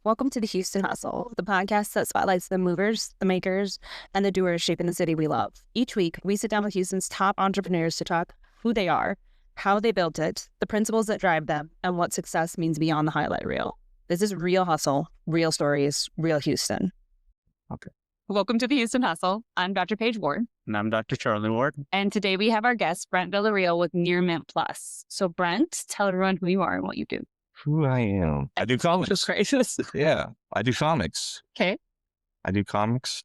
Welcome to the Houston Hustle, the podcast that spotlights the movers, the makers, and the doers shaping the city we love. Each week, we sit down with Houston's top entrepreneurs to talk who they are, how they built it, the principles that drive them, and what success means beyond the highlight reel. This is real hustle, real stories, real Houston. Okay. Welcome to the Houston Hustle. I'm Dr. Paige Ward. And I'm Dr. Charlie Ward. And today we have our guest, Brent Villareal with NearMintPlus. So Brent, tell everyone who you are and what you do. Who I am. I do comics. Yeah, I do comics. Okay. I do comics.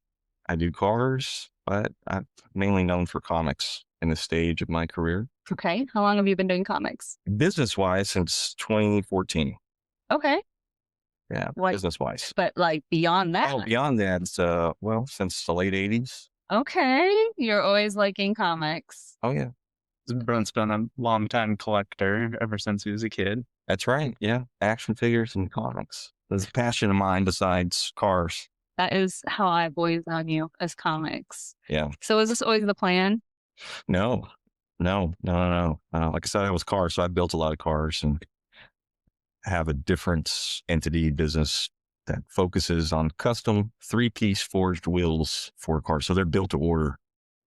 I do cars, but I'm mainly known for comics in this stage of my career. Okay. How long have you been doing comics? Business-wise, since 2014. Okay. Yeah, What- business-wise. But like beyond that. Oh, beyond that, since the late 80s. Okay. You're always liking comics. Oh, yeah. Brent's been a long-time collector ever since he was a kid. That's right. Yeah, action figures and comics. There's a passion of mine besides cars. That is how I've always known you, as comics. Yeah. So is this always the plan? No. Like I said, I was cars, so I built a lot of cars and have a different entity business that focuses on custom 3-piece forged wheels for cars. So they're built to order.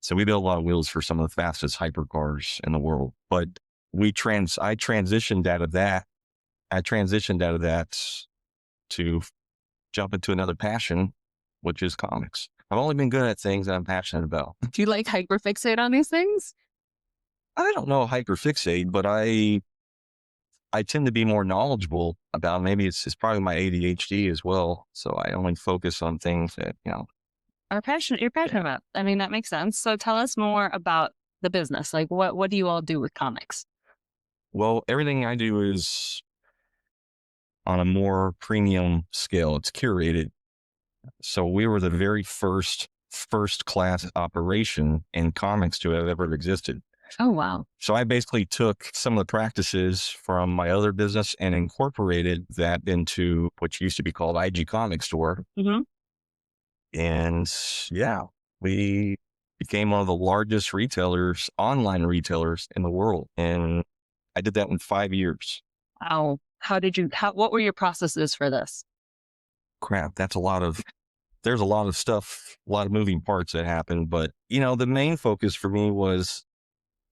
So we build a lot of wheels for some of the fastest hypercars in the world. But I transitioned out of that. To jump into another passion, which is comics. I've only been good at things that I'm passionate about. Do you like hyperfixate on these things? I don't know hyperfixate, but I tend to be more knowledgeable about, maybe it's probably my ADHD as well. So I only focus on things that, You're passionate about. I mean, that makes sense. So tell us more about the business. Like what do you all do with comics? well, everything I do is on a more premium scale. It's curated. So we were the very first class operation in comics to have ever existed. Oh, wow. So I basically took some of the practices from my other business and incorporated that into what used to be called IG Comic Store. Mm-hmm. And yeah, we became one of the largest online retailers in the world. And I did that in 5 years. Wow. What were your processes for this? Crap, there's a lot of stuff, a lot of moving parts that happened. But, the main focus for me was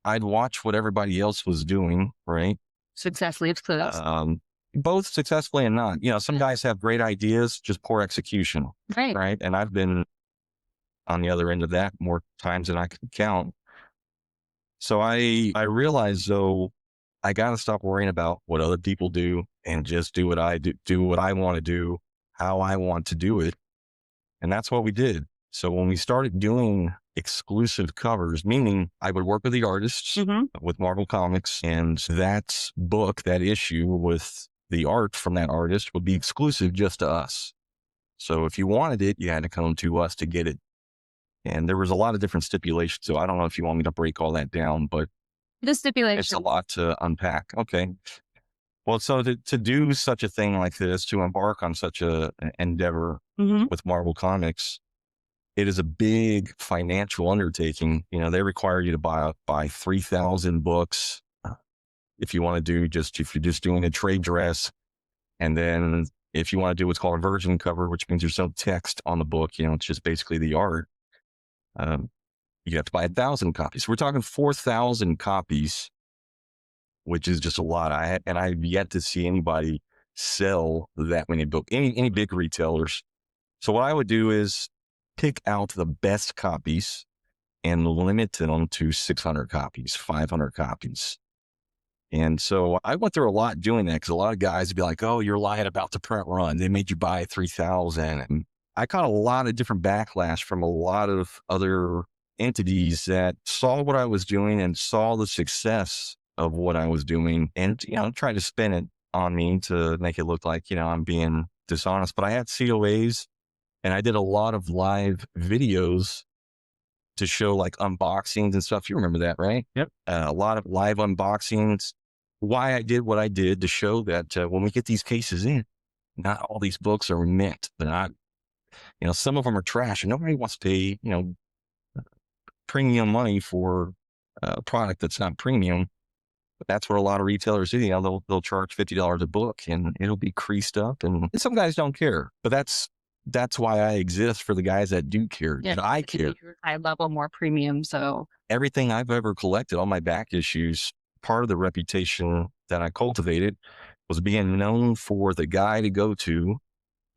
I'd watch what everybody else was doing, right? Success leaves clues. Both successfully and not. Some guys have great ideas, just poor execution, Right. right? And I've been on the other end of that more times than I can count. So I realized, though, I got to stop worrying about what other people do and just do what I do what I want to do, how I want to do it. And that's what we did. So when we started doing exclusive covers, meaning I would work with the artists, with Marvel Comics, and that issue with the art from that artist would be exclusive just to us. So if you wanted it, you had to come to us to get it. And there was a lot of different stipulations. So I don't know if you want me to break all that down, but The stipulation. it's a lot to unpack. Okay. Well, so to do such a thing like this, to embark on such an endeavor with Marvel Comics, it is a big financial undertaking. They require you to buy 3,000 books if you want to do if you're just doing a trade dress. And then if you want to do what's called a virgin cover, which means there's no text on the book, it's just basically the art. You have to buy 1,000 copies. We're talking 4,000 copies, which is just a lot. I've yet to see anybody sell that many books, any big retailers. So what I would do is pick out the best copies and limit them to 600 copies, 500 copies. And so I went through a lot doing that, because a lot of guys would be like, oh, you're lying about the print run. They made you buy 3,000. And I caught a lot of different backlash from a lot of other entities that saw what I was doing and saw the success of what I was doing, and, tried to spin it on me to make it look like, I'm being dishonest. But I had COAs, and I did a lot of live videos to show like unboxings and stuff. You remember that, right? Yep. A lot of live unboxings. Why I did what I did, to show that when we get these cases in, not all these books are mint. They're not, some of them are trash, and nobody wants to pay, premium money for a product that's not premium. But that's what a lot of retailers do. You know, they'll charge $50 a book and it'll be creased up, and some guys don't care, but that's why I exist, for the guys that do care. Yeah, And I care. high level, more premium. So Everything I've ever collected, all my back issues, part of the reputation that I cultivated was being known for the guy to go to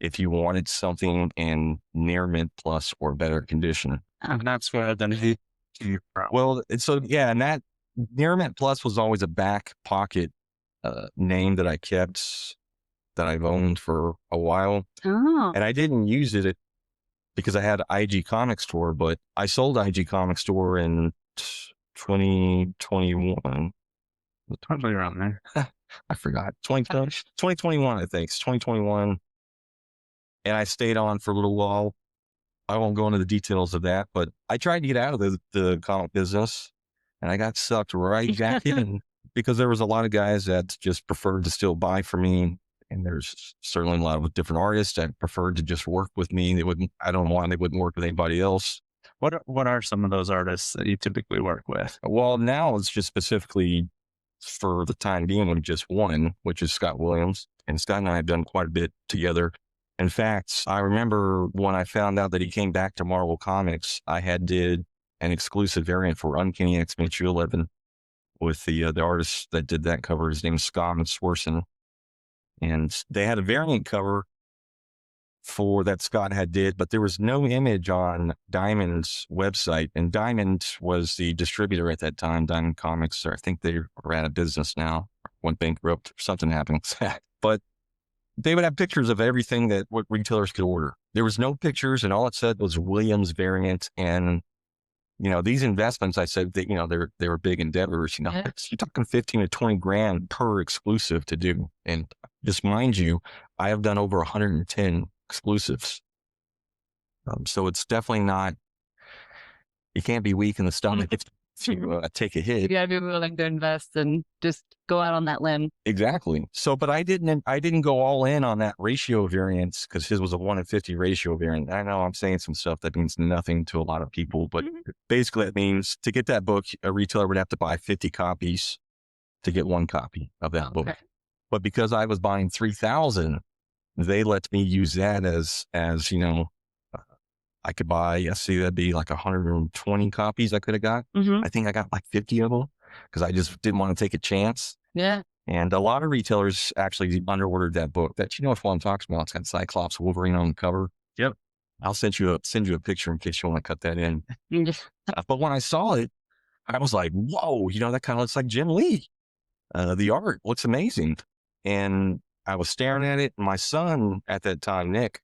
if you wanted something in NearMintPlus or better condition. And that's where then he from. Well, and so, yeah, and that NearMintPlus was always a back pocket name that I kept, that I've owned for a while. oh, And I didn't use it because I had IG Comic Store, but I sold IG Comic Store in 2021. Probably around there. I forgot. 2021, I think. It's 2021. And I stayed on for a little while. I won't go into the details of that, but I tried to get out of the comic business, and I got sucked right back in, because there was a lot of guys that just preferred to still buy from me. And there's certainly a lot of different artists that preferred to just work with me. They wouldn't work with anybody else. What are some of those artists that you typically work with? Well, now it's just specifically, for the time being, with just one, which is Scott Williams. And Scott and I have done quite a bit together. In fact, I remember when I found out that he came back to Marvel Comics, I did an exclusive variant for Uncanny X-Men 211 with the artist that did that cover. His name is Scott Swerson. And they had a variant cover for that Scott did, but there was no image on Diamond's website. And Diamond was the distributor at that time, Diamond Comics. Or I think they are out of business now, went bankrupt, something happened. But they would have pictures of everything that what retailers could order. There was no pictures, and all it said was Williams variant. And, you know, these investments, I said that, you know, they were big endeavors, you know, Yeah. you're talking 15 to 20 grand per exclusive to do. And just mind you, I have done over 110 exclusives. So it's definitely not, you can't be weak in the stomach if you take a hit. you gotta be willing to invest and just go out on that limb. Exactly. So, but I didn't go all in on that ratio variance, because his was a 1-in-50 ratio variant. I know I'm saying some stuff that means nothing to a lot of people, but basically it means to get that book, a retailer would have to buy 50 copies to get one copy of that book. But because I was buying 3,000, they let me use that as, you know, I could buy, that'd be like 120 copies I could have got. I think I got like 50 of them because I just didn't want to take a chance. Yeah. And a lot of retailers actually underordered that book. That, you know what I'm talking about. It's got Cyclops Wolverine on the cover. Yep. I'll send you a picture in case you want to cut that in. But when I saw it, I was like, whoa, you know, that kind of looks like Jim Lee. The art looks amazing. And I was staring at it. And my son at that time, Nick,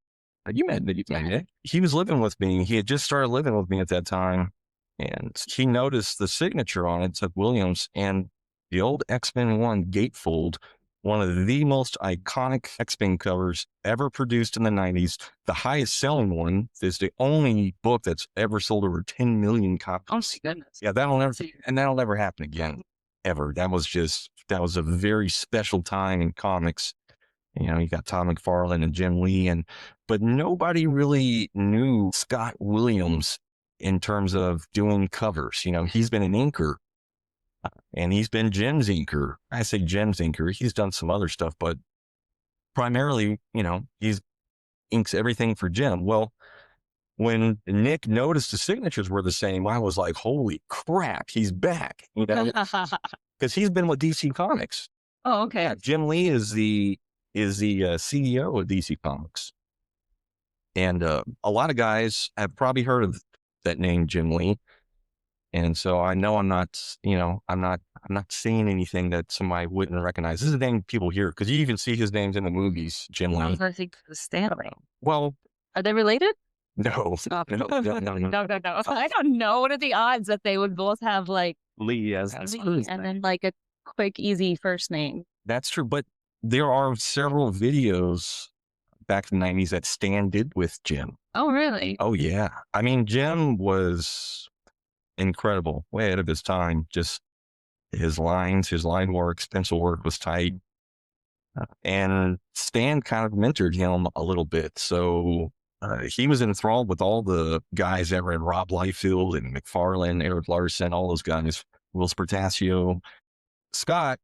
you met Nick. He was living with me. He had just started living with me at that time. And he noticed the signature on it. It said Williams, and the old X-Men 1 gatefold, one of the most iconic X-Men covers ever produced in the 90s. The highest selling one is the only book that's ever sold over 10 million copies. Oh, goodness. Yeah, that'll never happen again, ever. That was a very special time in comics. You know, you got Todd McFarlane and Jim Lee, but nobody really knew Scott Williams in terms of doing covers. You know, he's been an inker, and he's been Jim's inker. I say Jim's inker. He's done some other stuff, but primarily, you know, he's inks everything for Jim. Well, when Nick noticed the signatures were the same, I was like, holy crap, he's back, you know, because he's been with DC Comics. Oh, okay. Yeah, Jim Lee is the CEO of DC Comics. And a lot of guys have probably heard of that name, Jim Lee. And so I know I'm not seeing anything that somebody wouldn't recognize. This is a name people hear, because you even see his names in the movies, Jim Lee. I think the Stanley. Well, Are they related? no. Oh. No. I don't know. What are the odds that they would both have like Lee as Lee and then like a quick, easy first name? That's true. But there are several videos back in the 90s that Stan did with Jim. Oh, really? Oh, yeah. I mean, Jim was incredible, way ahead of his time. Just his line work, pencil work was tight. And Stan kind of mentored him a little bit. So he was enthralled with all the guys that were in Rob Liefeld and McFarlane, Eric Larson, all those guys, Will Spartasio. Scott,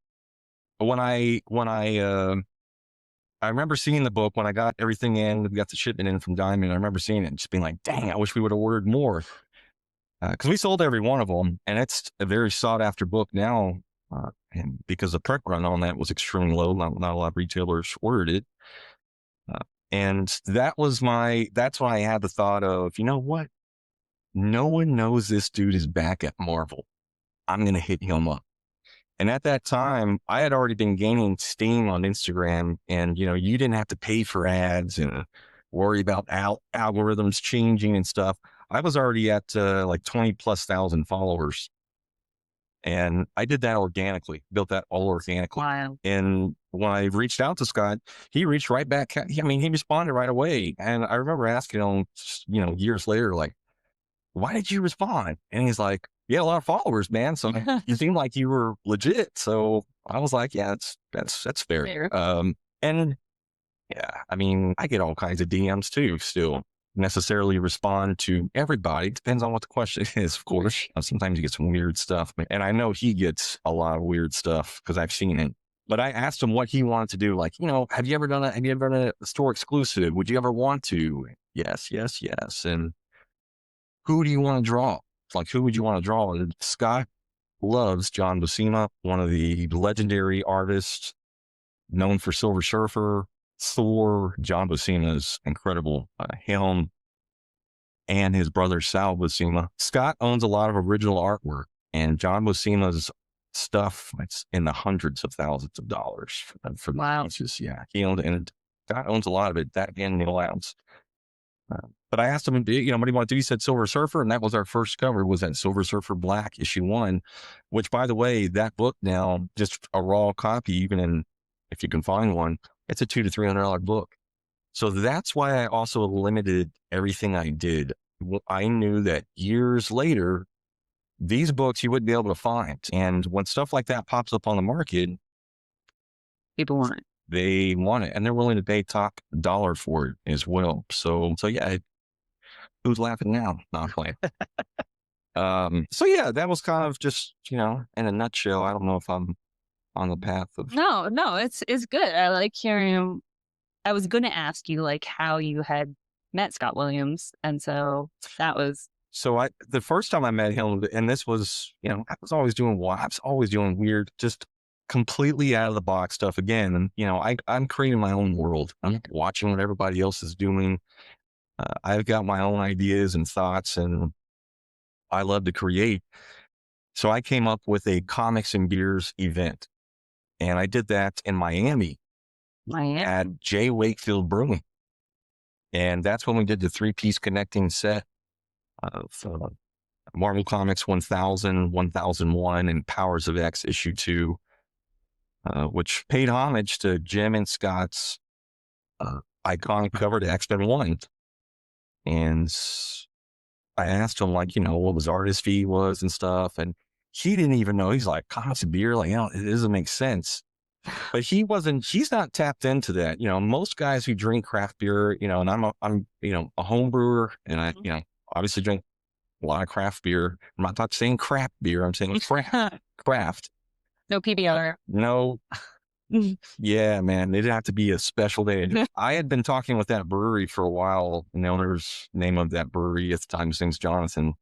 I remember seeing the book when I got everything in, we got the shipment in from Diamond. I remember seeing it and just being like, dang, I wish we would have ordered more. Because we sold every one of them, and it's a very sought after book now. And because the print run on that was extremely low, not a lot of retailers ordered it. And that's when I had the thought of, you know what? No one knows this dude is back at Marvel. I'm going to hit him up. And at that time, I had already been gaining steam on Instagram, and, you didn't have to pay for ads and worry about algorithms changing and stuff. I was already at like 20,000+ followers. And I did that organically, built that all organically. Wow. And when I reached out to Scott, he reached right back. He responded right away. And I remember asking him, years later, like, why did you respond? And he's like, you had a lot of followers, man. So you seemed like you were legit. So I was like, yeah, that's fair. And yeah, I get all kinds of DMs too, still. Necessarily respond to everybody. Depends on what the question is, of course. Sometimes you get some weird stuff. And I know he gets a lot of weird stuff because I've seen it. But I asked him what he wanted to do. Like, have you ever done a store exclusive? Would you ever want to? Yes. And who do you want to draw? Like, who would you want to draw? And Scott loves John Buscema, one of the legendary artists known for Silver Surfer, Thor. John Buscema is incredible. Him and his brother Sal Buscema. Scott owns a lot of original artwork, and John Buscema's stuff, it's in the hundreds of thousands of dollars for wow. pieces. Yeah, he owned, and Scott owns a lot of it. That and Neil Adams. But I asked him, what do you want to do? He said Silver Surfer, and that was our first cover, was that Silver Surfer Black issue 1, which, by the way, that book now, just a raw copy, even if you can find one, it's a $200 to $300 book. So that's why I also limited everything I did. I knew that years later, these books you wouldn't be able to find. And when stuff like that pops up on the market, people want it. They want it, and they're willing to pay top dollar for it as well. So yeah, who's laughing now? Not playing. So yeah, that was kind of just, in a nutshell. I don't know if I'm on the path of. No, it's good. I like hearing. I was going to ask you like how you had met Scott Williams, and so that was. So the first time I met him, and this was, I was always doing weird, just completely out of the box stuff again. And, I'm creating my own world. I'm watching what everybody else is doing. I've got my own ideas and thoughts, and I love to create. So I came up with a comics and beers event, and I did that in Miami at J. Wakefield Brewing. And that's when we did the 3-piece connecting set of Marvel Comics 1000, 1001, and Powers of X issue 2. Which paid homage to Jim and Scott's iconic cover to X-Men 1. And I asked him, like, what his artist fee was and stuff. And he didn't even know. He's like, comics and beer, like, it doesn't make sense. But he's not tapped into that. Most guys who drink craft beer, and I'm a home brewer, and I, obviously drink a lot of craft beer. I'm not saying craft beer. I'm saying craft. No PBR. No. Yeah, man. It'd have to be a special day. I had been talking with that brewery for a while, and the owner's name of that brewery at the time, his name's Jonathan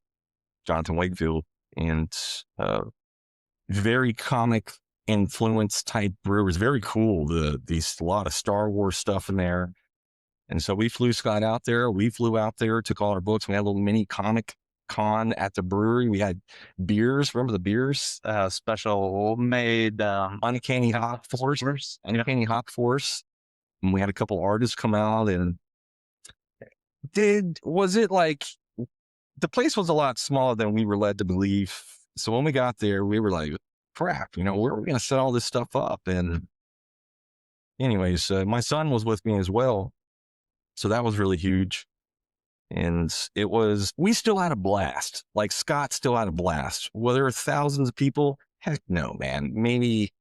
Wakefield, and very comic influence type brewers. Very cool. A lot of Star Wars stuff in there. And so we flew Scott out there. We flew out there, took all our books. We had a little mini comic con at the brewery. We had beers. Remember the beers? Special made Uncanny Hop Force. Uncanny Hop Force. And we had a couple artists come out, and was it like the place was a lot smaller than we were led to believe. So when we got there, we were like, crap, where are we going to set all this stuff up? And anyways, my son was with me as well. So that was really huge. And we still had a blast. Like Scott still had a blast. Were there thousands of people? Heck no, man. Maybe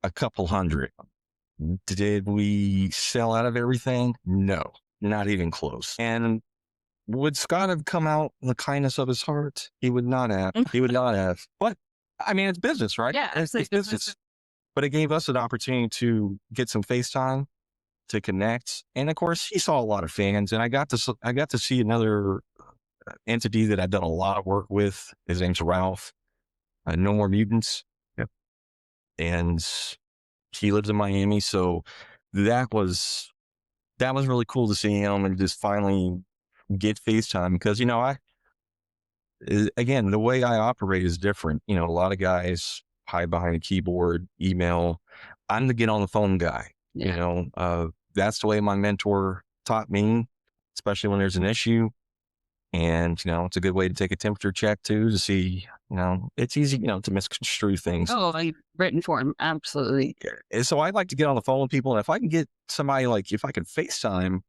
a couple hundred. Did we sell out of everything? No, not even close. And would Scott have come out in the kindness of his heart? He would not have. He would not have. But I mean, it's business, right? Yeah, It's business. But it gave us an opportunity to get some FaceTime, to connect. And of course, he saw a lot of fans, and I got to see another entity that I've done a lot of work with. His name's Ralph, No More Mutants. Yep. And he lives in Miami. So that was really cool to see him and just finally get FaceTime, because, again, the way I operate is different. A lot of guys hide behind a keyboard, email. I'm the get on the phone guy. Yeah. That's the way my mentor taught me, especially when there's an issue. And, it's a good way to take a temperature check too, to see, it's easy, to misconstrue things. Oh, like written form. Absolutely. And so I like to get on the phone with people. And if I can get somebody, like if I can FaceTime,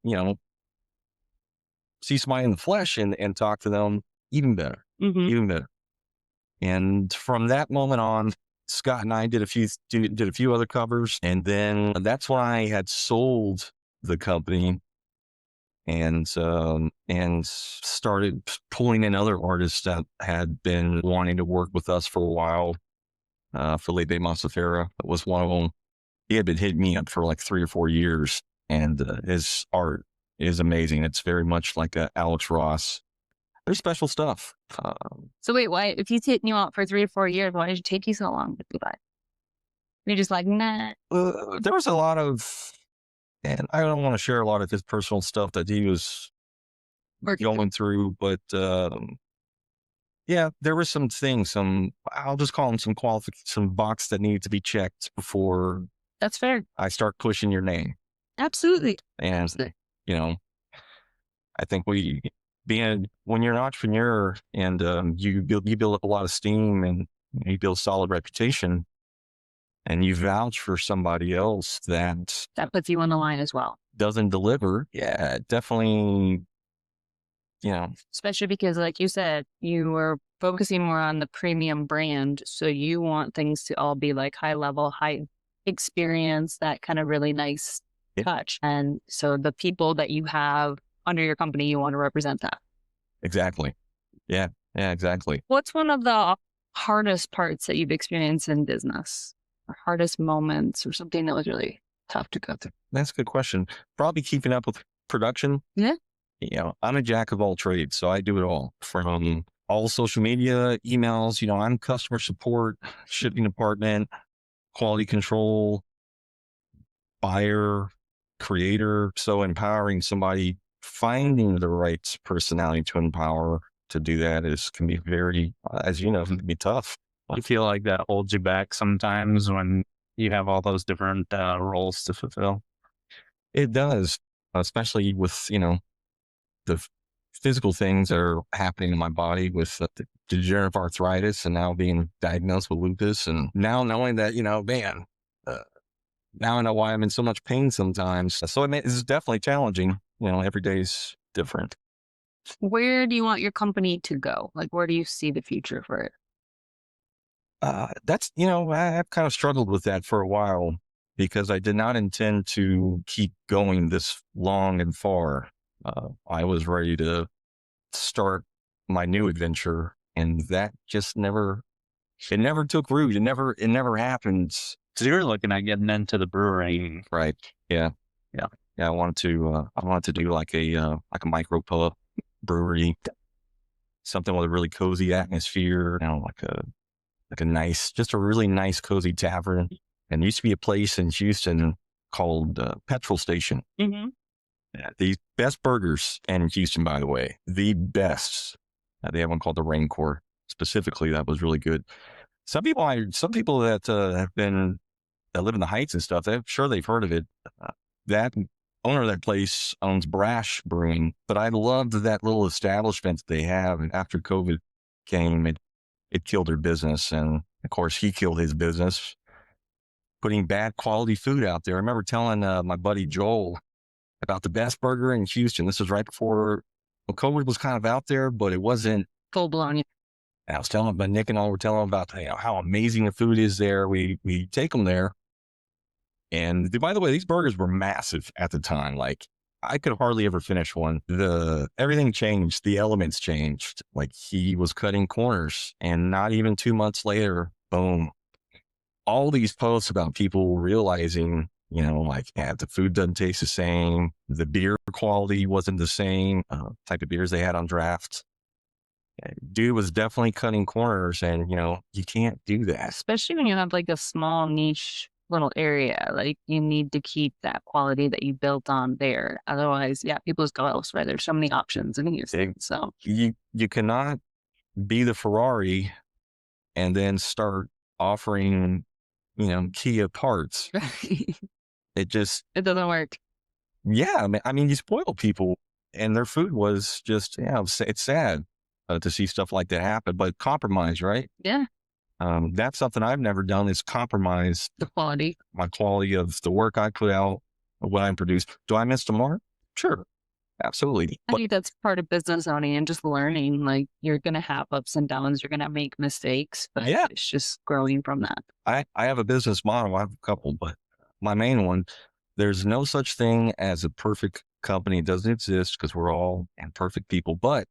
see somebody in the flesh and talk to them, even better, even better. And from that moment on, Scott and I did a few other covers. And then that's when I had sold the company and started pulling in other artists that had been wanting to work with us for a while. Felipe Masafera was one of them. He had been hitting me up for like 3 or 4 years, and his art is amazing. It's very much like Alex Ross. There's special stuff. So wait, why, if he's hitting you out for 3 or 4 years, why did it take you so long to do that? You're just like, nah. There was a lot of, and I don't want to share a lot of his personal stuff that he was going through, but yeah, there were some things, I'll just call them some box that needed to be checked before That's fair. I start pushing your name. Absolutely. And, I think when you're an entrepreneur and you build up a lot of steam and you build a solid reputation and you vouch for somebody else that puts you on the line as well. Doesn't deliver. Yeah, definitely. Especially because, like you said, you were focusing more on the premium brand. So you want things to all be like high level, high experience, that kind of really nice touch. And so the people that you have under your company, you want to represent that. Exactly. Yeah, exactly. What's one of the hardest parts that you've experienced in business, or hardest moments, or something that was really tough to go through? That's a good question. Probably keeping up with production. Yeah. I'm a jack of all trades, so I do it all, from all social media, emails. I'm customer support, shipping department, quality control, buyer, creator. So empowering somebody, finding the right personality to empower to do that can be very, as you know, it can be tough. I feel like that holds you back sometimes when you have all those different roles to fulfill. It does, especially with, the physical things that are happening in my body with the degenerative arthritis, and now being diagnosed with lupus, and now knowing that, man, now I know why I'm in so much pain sometimes. So it's definitely challenging. Every day's different. Where do you want your company to go? Like, where do you see the future for it? That's, I've kind of struggled with that for a while, because I did not intend to keep going this long and far. I was ready to start my new adventure, and that just never took root. It never happened. So you're looking at getting into the brewing, right? Yeah. I wanted to do like a micro pub brewery, something with a really cozy atmosphere, like a nice, just a really nice, cozy tavern. And there used to be a place in Houston called Petrol Station. Mm-hmm. Yeah, the best burgers in Houston, by the way, the best. They have one called the Raincore. Specifically, that was really good. Some people that live in the Heights and stuff, they've heard of it. That owner of that place owns Brash Brewing, but I loved that little establishment that they have. And after COVID came, it killed their business, and of course, he killed his business, putting bad quality food out there. I remember telling my buddy Joel about the best burger in Houston. This was right before COVID was kind of out there, but it wasn't full blown. And I was telling him, but Nick and I were telling him about how amazing the food is there. We take them there. And by the way, these burgers were massive at the time. Like, I could hardly ever finish one. Everything changed. The elements changed. Like, he was cutting corners, and not even 2 months later, boom. All these posts about people realizing, like, yeah, the food doesn't taste the same. The beer quality wasn't the same type of beers they had on draft. Dude was definitely cutting corners, and, you can't do that. Especially when you have like a small niche little area, like you need to keep that quality that you built on there. Otherwise, yeah, people just go elsewhere. There's so many options and so You cannot be the Ferrari and then start offering, Kia parts. It doesn't work. Yeah. I mean, you spoil people, and their food was just, it's sad to see stuff like that happen, but compromise, right? Yeah. That's something I've never done, is compromise The quality. my quality of the work I put out, what I produce. Do I miss the mark? Sure. Absolutely. I think that's part of business owning and just learning. Like, you're going to have ups and downs. You're going to make mistakes, but it's just growing from that. I have a business model. I have a couple, but my main one, there's no such thing as a perfect company. It doesn't exist, because we're all imperfect people, but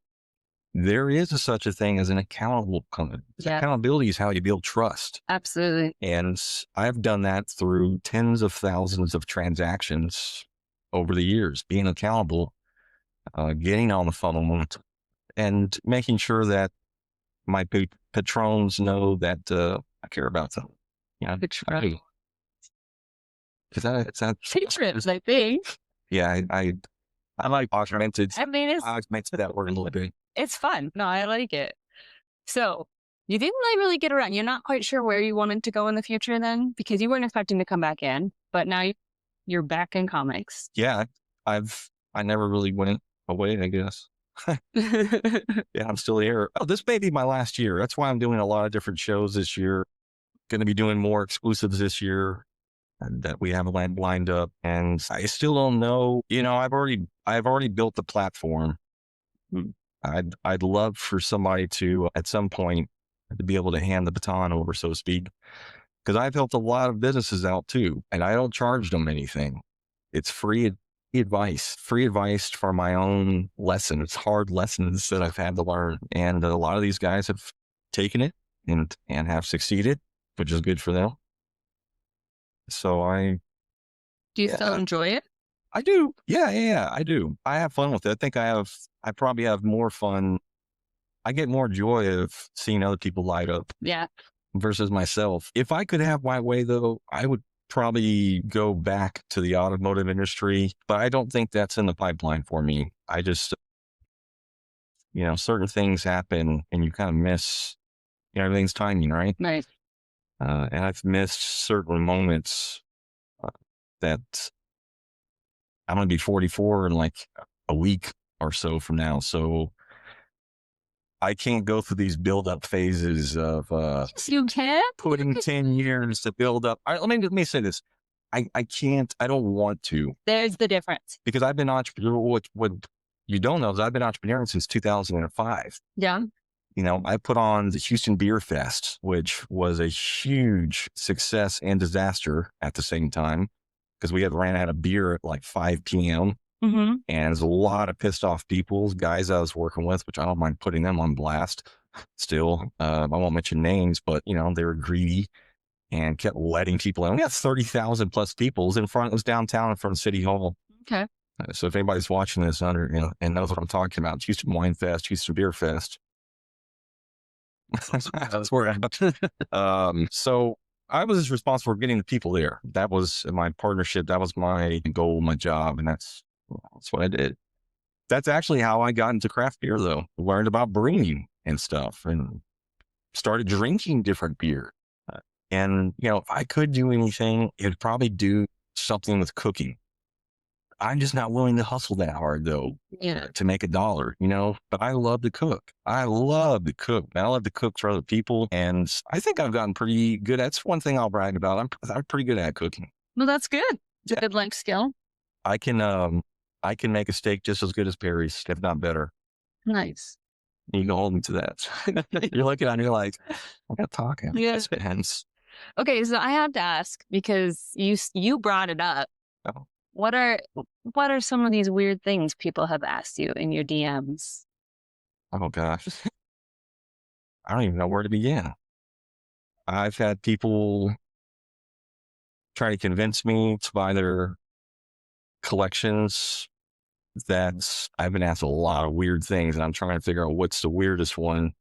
there is such a thing as an accountable company. Yeah. Accountability is how you build trust. Absolutely. And I've done that through tens of thousands of transactions over the years, being accountable, getting on the phone, and making sure that my patrons know that I care about them. Yeah. Because Patrons, I think. Yeah, I like augmented. I mean, it's augmented that word a little bit. It's fun. No, I like it. So you didn't like really get around. You're not quite sure where you wanted to go in the future then, because you weren't expecting to come back in, but now you're back in comics. Yeah, I never really went away, I guess. Yeah, I'm still here. Oh, this may be my last year. That's why I'm doing a lot of different shows this year. Going to be doing more exclusives this year that we have lined up, and I still don't know. I've already built the platform. I'd love for somebody to, at some point, to be able to hand the baton over, so to speak, because I've helped a lot of businesses out too, and I don't charge them anything. It's free advice for my own lessons, hard lessons that I've had to learn. And a lot of these guys have taken it and have succeeded, which is good for them. So do you still enjoy it? I do. Yeah, I do. I have fun with it. I think I probably have more fun. I get more joy of seeing other people light up. Yeah. Versus myself. If I could have my way, though, I would probably go back to the automotive industry, but I don't think that's in the pipeline for me. I just, certain things happen and you kind of miss, everything's timing, right? Right. And I've missed certain moments that I'm going to be 44 in like a week or so from now. So I can't go through these build-up phases of you can putting 10 years to build up. Let me say this. I can't, I don't want to. There's the difference. Because I've been entrepreneurial. What you don't know is I've been entrepreneurial since 2005. Yeah. I put on the Houston Beer Fest, which was a huge success and disaster at the same time, because we had ran out of beer at like 5 p.m. Mm-hmm. And there's a lot of pissed off people, guys I was working with, which I don't mind putting them on blast still. I won't mention names, but they were greedy and kept letting people in. We had 30,000 plus people. It was downtown in front of City Hall. Okay. So if anybody's watching this and knows what I'm talking about, Houston Wine Fest, Houston Beer Fest. That's where so I was responsible for getting the people there. That was my partnership. That was my goal, my job. And that's what I did. That's actually how I got into craft beer, though. Learned about brewing and stuff and started drinking different beer. And, if I could do anything, it'd probably do something with cooking. I'm just not willing to hustle that hard, though, to make $1, but I love to cook. I love to cook for other people. And I think I've gotten pretty good. That's one thing I'll brag about. I'm pretty good at cooking. Well, that's good. Yeah. Good life skill. I can make a steak just as good as Perry's, if not better. Nice. You can hold me to that. You're looking at me like, I'm not talking. Yes. Okay, so I have to ask, because you brought it up. Oh. What are some of these weird things people have asked you in your DMs? Oh gosh. I don't even know where to begin. I've had people try to convince me to buy their collections. I've been asked a lot of weird things, and I'm trying to figure out what's the weirdest one.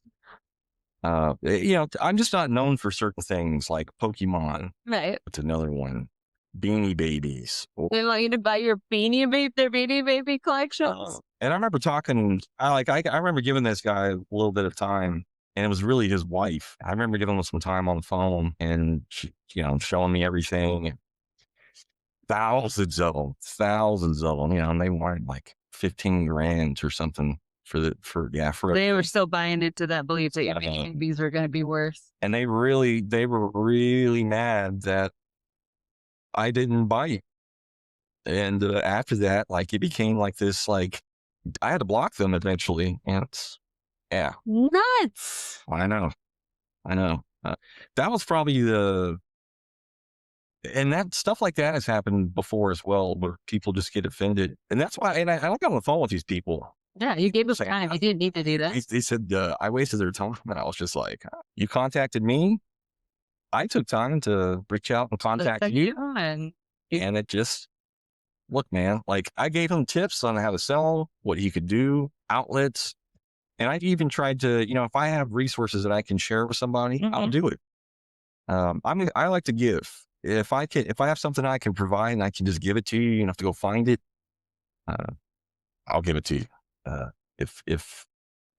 I'm just not known for certain things like Pokemon. Right. It's another one. Beanie Babies. They want you to buy their Beanie Baby collections. And I remember I remember giving this guy a little bit of time, and it was really his wife. I remember giving him some time on the phone, and she, showing me everything. Thousands of them, and they wanted like 15 grand or something they were still buying into that belief that your babies were going to be worth. And they were really mad that I didn't bite. And after that, like, it became like this, like, I had to block them eventually. And it's, yeah. Nuts. I know. That was probably and that stuff like that has happened before as well, where people just get offended. And that's why, and I don't get on the phone with these people. Yeah, you gave us time. You didn't need to do that. They said, I wasted their time. And I was just like, you contacted me. I took time to reach out and contact you. And it just, look, man, like, I gave him tips on how to sell, what he could do, outlets. And I even tried to, if I have resources that I can share with somebody, I'll do it. I like to give. If I have something I can provide and I can just give it to you, you don't have to go find it. I'll give it to you. If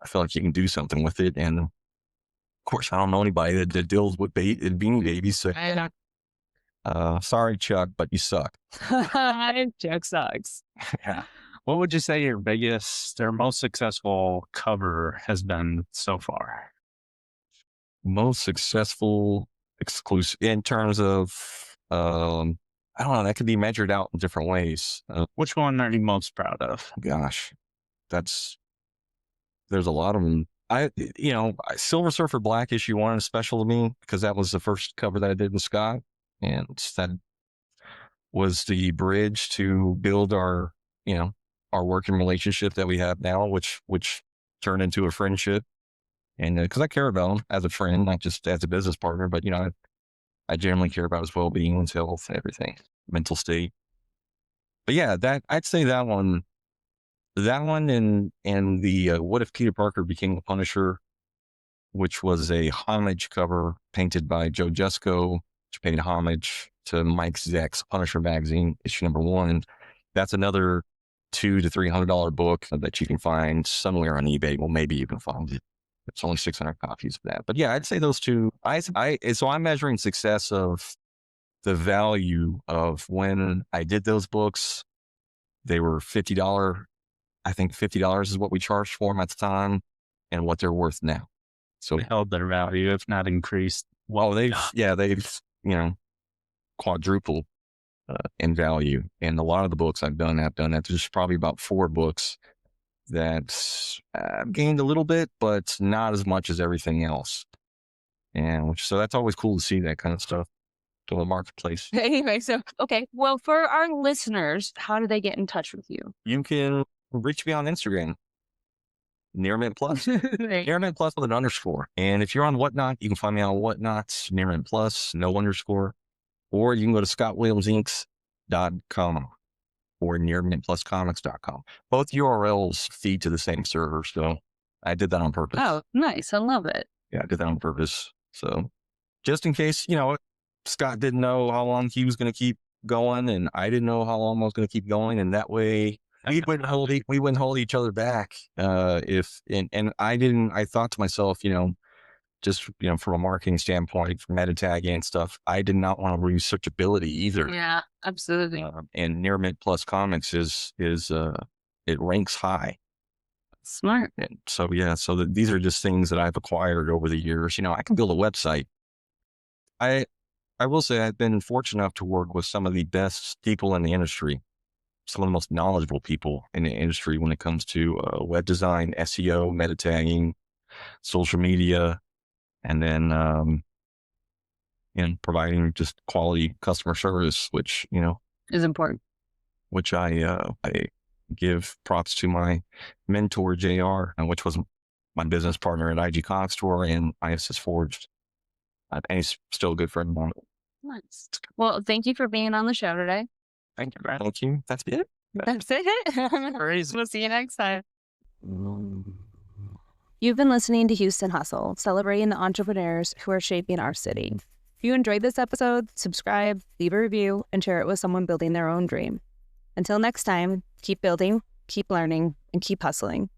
I feel like you can do something with it. And of course, I don't know anybody that deals with Beanie Babies. So, sorry, Chuck, but you suck. Chuck sucks. Yeah. What would you say your biggest or most successful cover has been so far? Most successful exclusive in terms of, I don't know, that could be measured out in different ways. Which one are you most proud of? Gosh, there's a lot of them. Silver Surfer Black issue 1 is special to me because that was the first cover that I did with Scott. And that was the bridge to build our working relationship that we have now, which turned into a friendship. And because I care about him as a friend, not just as a business partner, but I generally care about his well-being, his health, everything, mental state. But yeah, I'd say that one, and the What If Peter Parker Became the Punisher, which was a homage cover painted by Joe Jusko, which paid homage to Mike Zeck's Punisher magazine, issue number 1. That's another $200 to $300 book that you can find somewhere on eBay. Well, maybe you can find it. It's only 600 copies of that. But yeah, I'd say those two. So I'm measuring success of the value of when I did those books. They were $50. I think $50 is what we charged for them at the time, and what they're worth now. So they held their value, if not increased. Well, they've quadrupled in value. And a lot of the books I've done that. There's probably about 4 books that gained a little bit, but not as much as everything else. And so that's always cool to see that kind of stuff to the marketplace. Anyway, okay. Well, for our listeners, how do they get in touch with you? You can reach me on Instagram, NearMintPlus, NearMintPlus with an underscore. And if you're on Whatnot, you can find me on Whatnot, NearMintPlus, no underscore. Or you can go to ScottWilliamsInc.com or NearMintPlusComics.com. Both URLs feed to the same server, so I did that on purpose. Oh, nice. I love it. Yeah, I did that on purpose. So just in case, Scott didn't know how long he was going to keep going, and I didn't know how long I was going to keep going, and that way we wouldn't hold each other back. I thought to myself, just, from a marketing standpoint, for meta tagging and stuff, I did not want to lose searchability either. Yeah, absolutely. And NearMintPlus Comics is it ranks high. Smart. And so, yeah, these are just things that I've acquired over the years. I can build a website. I will say I've been fortunate enough to work with some of the best people in the industry, some of the most knowledgeable people in the industry when it comes to web design, SEO, meta tagging, social media, and then providing just quality customer service, which is important. Which I give props to my mentor JR, which was my business partner at IG Comic Store and ISS Forged. And he's still a good friend of mine. Nice. Well, thank you for being on the show today. Thank you, Brent. Thank you. That's it. That's it. Crazy. We'll see you next time. You've been listening to Houston Hustle, celebrating the entrepreneurs who are shaping our city. If you enjoyed this episode, subscribe, leave a review, and share it with someone building their own dream. Until next time, keep building, keep learning, and keep hustling.